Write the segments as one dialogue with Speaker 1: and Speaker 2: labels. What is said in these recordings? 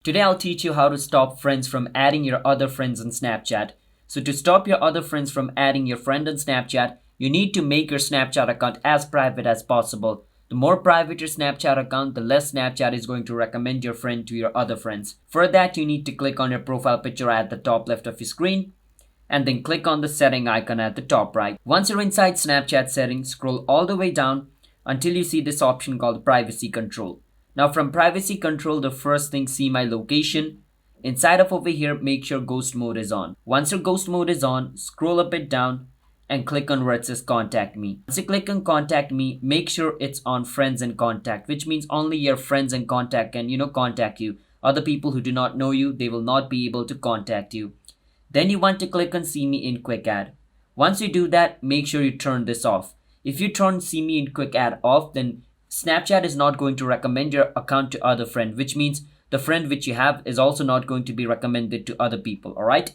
Speaker 1: Today I'll teach you how to stop friends from adding your other friends on Snapchat. So to stop your other friends from adding your friend on Snapchat, you need to make your Snapchat account as private as possible. The more private your Snapchat account, the less Snapchat is going to recommend your friend to your other friends. For that, you need to click on your profile picture at the top left of your screen and then click on the setting icon at the top right. Once you're inside Snapchat settings, scroll all the way down until you see this option called privacy control. Now from privacy control, the first thing, see my location. Inside of over here, make sure ghost mode is on. Once your ghost mode is on, scroll a bit down and click on where it says contact me. Once you click on contact me, make sure it's on friends and contact, which means only your friends and contact can contact you. Other people who do not know you, they will not be able to contact you. Then you want to click on see me in quick add. Once you do that, make sure you turn this off. If you turn see me in quick add off, then Snapchat is not going to recommend your account to other friend, which means the friend which you have is also not going to be recommended to other people. Alright.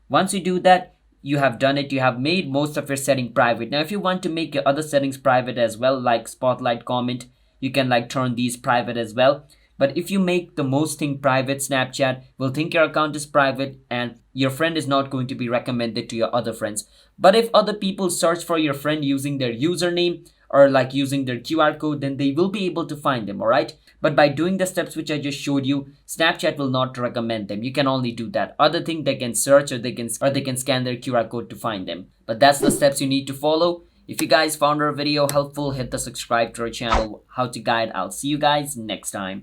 Speaker 1: Once you do that, you have done it. You have made most of your setting private. Now if you want to make your other settings private as well, like spotlight, comment, you can turn these private as well. But if you make the most thing private, Snapchat will think your account is private and your friend is not going to be recommended to your other friends. But if other people search for your friend using their username or using their QR code, then they will be able to find them, alright? But by doing the steps which I just showed you, Snapchat will not recommend them. You can only do that. Other thing, they can search or they can scan their QR code to find them. But that's the steps you need to follow. If you guys found our video helpful, hit the subscribe to our channel, How to Guide. I'll see you guys next time.